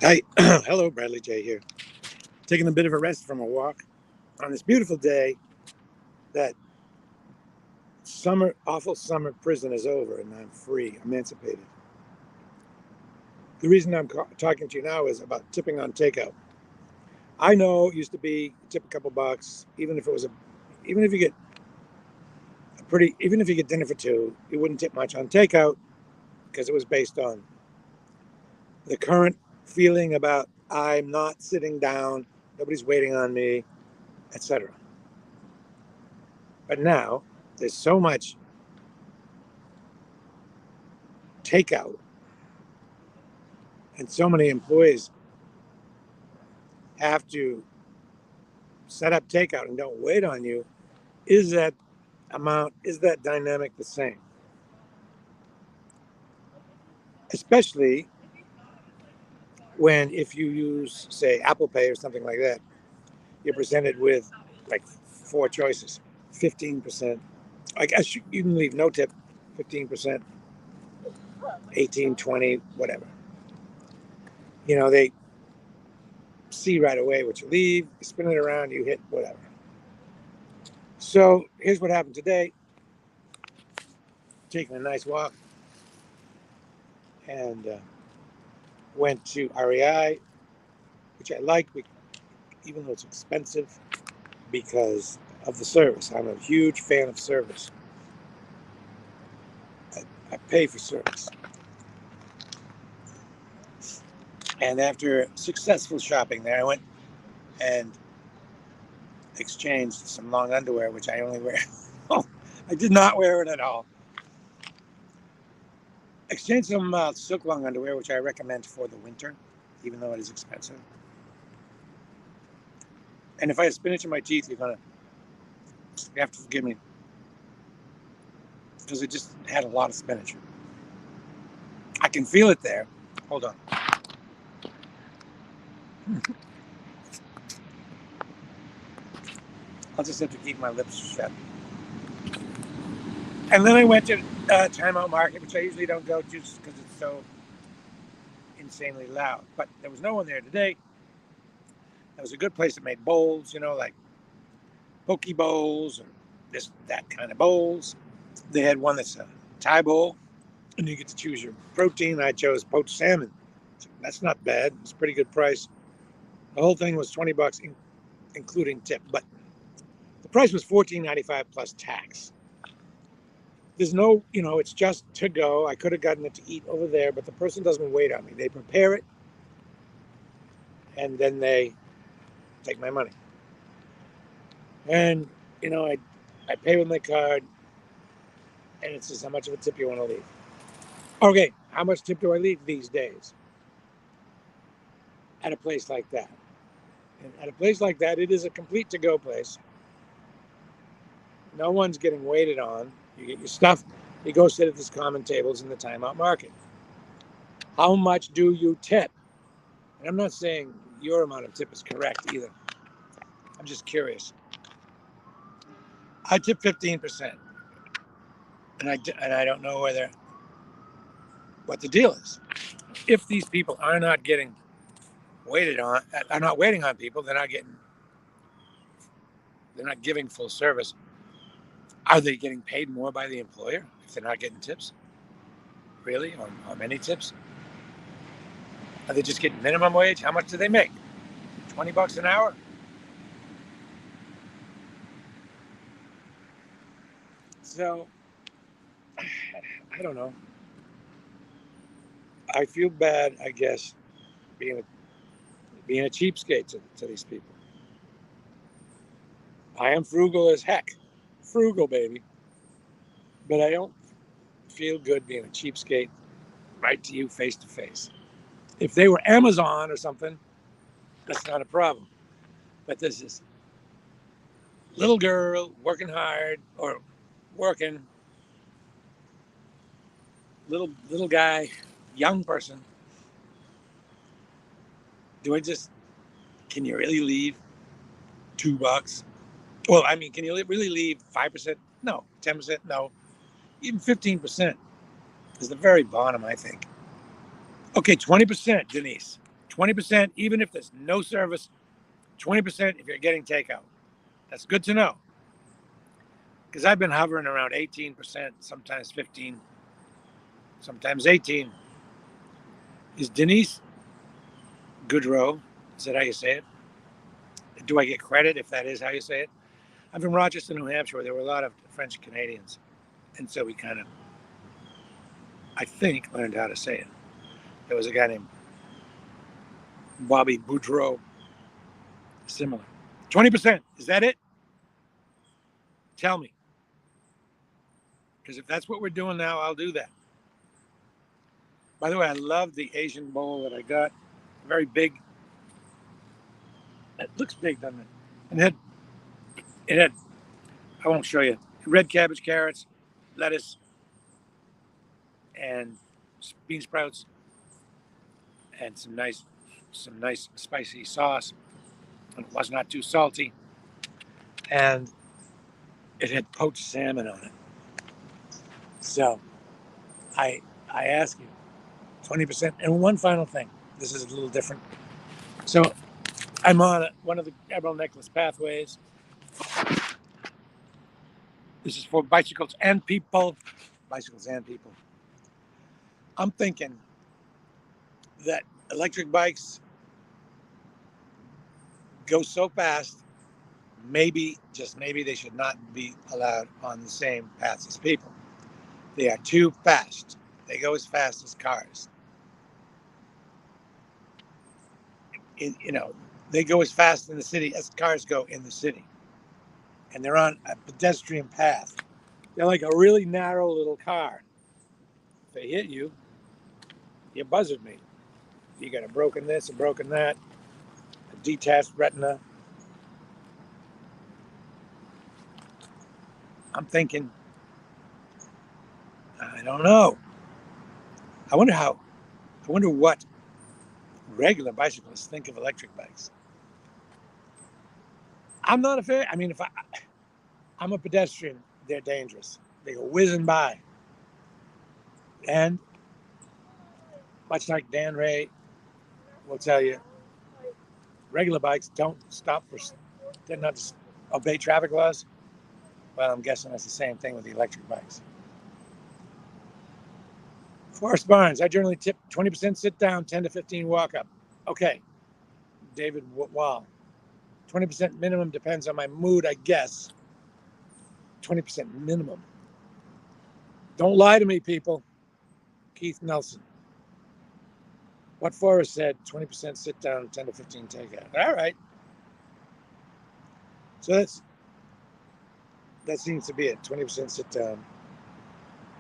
Hi, hello, Bradley J here. Taking a bit of a rest from a walk on this beautiful day that awful summer prison is over and I'm free, emancipated. The reason I'm talking to you now is about tipping on takeout. I know it used to be tip a couple bucks, even if you get even if you get dinner for two, you wouldn't tip much on takeout because it was based on the current feeling about I'm not sitting down, nobody's waiting on me, etc. But now there's so much takeout and so many employees have to set up takeout and don't wait on you. Is that dynamic the same? Especially when, if you use, say, Apple Pay or something like that, you're presented with like four choices: 15%. I guess you can leave no tip, 15%, 18, 20, whatever. They see right away what you leave, you spin it around, you hit whatever. So here's what happened today. Taking a nice walk and went to REI, which I like, even though it's expensive, because of the service. I'm a huge fan of service. I pay for service. And after successful shopping there, I went and exchanged some long underwear, which I only wear. Oh, I did not wear it at all. Exchanged some silk long underwear, which I recommend for the winter, even though it is expensive. And if I have spinach in my teeth, you have to forgive me, because it just had a lot of spinach. I can feel it there. Hold on. I'll just have to keep my lips shut. And then I went to Timeout Market, which I usually don't go to just because it's so insanely loud. But there was no one there today. It was a good place that made bowls, like poke bowls and that kind of bowls. They had one that's a Thai bowl, and you get to choose your protein. I chose poached salmon. So that's not bad. It's a pretty good price. The whole thing was $20, including tip, but the price was $14.95 plus tax. There's no, it's just to go. I could have gotten it to eat over there, but the person doesn't wait on me. They prepare it, and then they take my money. And, I pay with my card, and it says how much of a tip you want to leave. Okay, how much tip do I leave these days at a place like that? And at a place like that, it is a complete to-go place. No one's getting waited on. You get your stuff. You go sit at these common tables in the Timeout Market. How much do you tip? And I'm not saying your amount of tip is correct either. I'm just curious. I tip 15%, and I don't know what the deal is. If these people are not getting waited on, are not waiting on people, they're not giving full service. Are they getting paid more by the employer if they're not getting tips? Really? Or many tips? Are they just getting minimum wage? How much do they make? $20 an hour? So I don't know. I feel bad, I guess, being a cheapskate to these people. I am frugal as heck. Frugal, baby. But I don't feel good being a cheapskate right to you face to face. If they were Amazon or something, that's not a problem. But this is little girl working hard, or working, little guy, young person. Can you really leave $2? Well, I mean, can you really leave 5%? No. 10%? No. Even 15% is the very bottom, I think. Okay, 20%, Denise. 20%, even if there's no service, 20% if you're getting takeout. That's good to know. Because I've been hovering around 18%, sometimes 15, sometimes 18. Is Denise Goodrow, is that how you say it? Do I get credit if that is how you say it? I'm from Rochester, New Hampshire, where there were a lot of French Canadians. And so we kind of, I think, learned how to say it. There was a guy named Bobby Boudreau, similar. 20%, is that it? Tell me. Because if that's what we're doing now, I'll do that. By the way, I love the Asian bowl that I got. Very big. It looks big, doesn't it? And it had, I won't show you, red cabbage, carrots, lettuce, and bean sprouts, and some nice spicy sauce. And it was not too salty. And it had poached salmon on it. So I ask you, 20%. And one final thing. This is a little different. So I'm on one of the Emerald Necklace pathways. This is for bicycles and people. Bicycles and people. I'm thinking that electric bikes go so fast, maybe, just maybe, they should not be allowed on the same paths as people. They are too fast. They go as fast as cars. They go as fast in the city as cars go in the city. And they're on a pedestrian path. They're like a really narrow little car. If they hit you, you buzzard me. You got a broken this, a broken that, a detached retina. I'm thinking, I don't know. I wonder what regular bicyclists think of electric bikes. I'm not a fan. I mean, I'm a pedestrian, they're dangerous. They go whizzing by. And much like Dan Ray will tell you, regular bikes don't stop they're not to obey traffic laws. Well, I'm guessing that's the same thing with the electric bikes. Forrest Barnes, I generally tip 20% sit down, 10 to 15 walk up. Okay. David Wall, 20% minimum depends on my mood, I guess. 20% minimum. Don't lie to me, people. Keith Nelson. What Forrest said, 20% sit down, 10 to 15 takeout. All right. So that seems to be it, 20% sit down.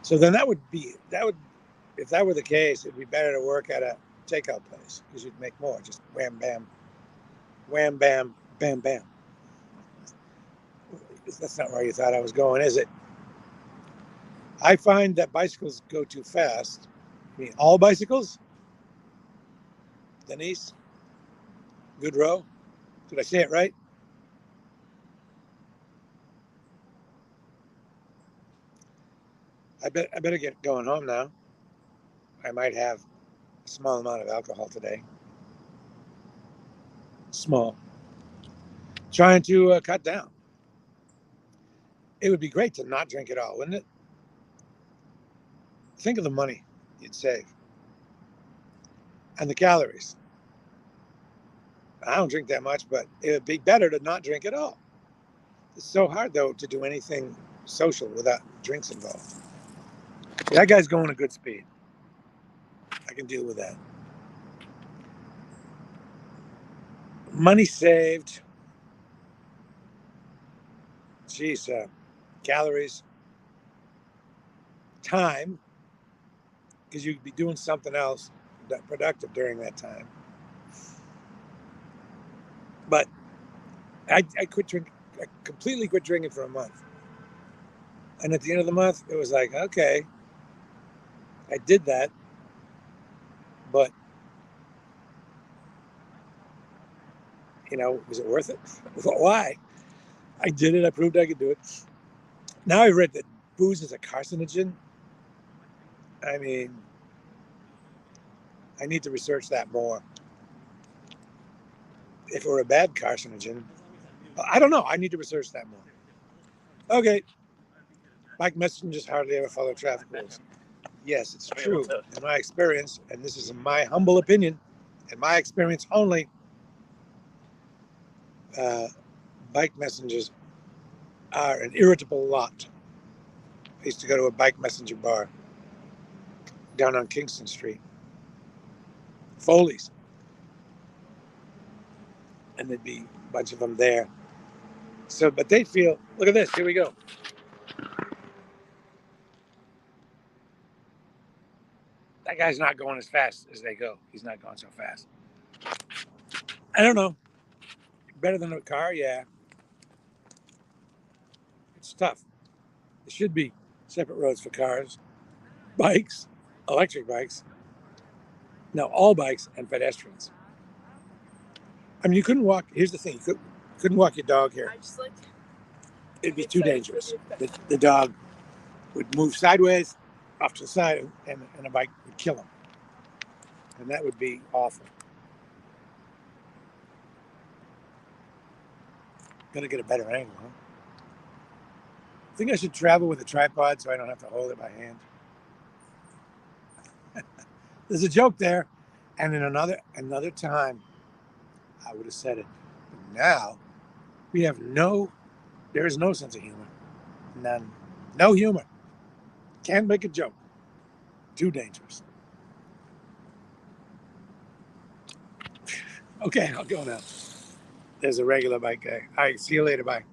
So then if that were the case, it'd be better to work at a takeout place because you'd make more. Just wham, bam, bam, bam. That's not where you thought I was going, is it? I find that bicycles go too fast. I mean, all bicycles? Denise? Goodrow? Did I say it right? I better get going home now. I might have a small amount of alcohol today. Small. Trying to cut down. It would be great to not drink at all, wouldn't it? Think of the money you'd save. And the calories. I don't drink that much, but it would be better to not drink at all. It's so hard, though, to do anything social without drinks involved. That guy's going at good speed. I can deal with that. Money saved. Geez, calories. Time, because you'd be doing something else productive during that time. But I completely quit drinking for a month. And at the end of the month, it was like, okay, I did that, but, was it worth it? Why? I did it. I proved I could do it. Now I read that booze is a carcinogen. I mean, I need to research that more. if it were a bad carcinogen. I don't know. I need to research that more. Okay. Bike messengers hardly ever follow traffic rules. Yes, it's true. In my experience, and this is my humble opinion, in my experience only, uh, bike messengers are an irritable lot. I used to go to a bike messenger bar down on Kingston Street, Foley's, and there'd be a bunch of them there. So, but they feel, look at this, here we go. That guy's not going as fast as they go. He's not going so fast. I don't know. Better than a car, yeah. It's tough. There should be separate roads for cars, bikes, electric bikes. No, all bikes and pedestrians. I mean, you couldn't walk. Here's the thing: couldn't walk your dog here. It'd be too dangerous. The dog would move sideways, off to the side, and a bike would kill him, and that would be awful. Got to get a better angle, huh? I think I should travel with a tripod so I don't have to hold it by hand. There's a joke there, and in another time, I would have said it. But now we have there is no sense of humor. None. No humor. Can't make a joke. Too dangerous. Okay, I'll go now. There's a regular bike guy. All right, see you later. Bye.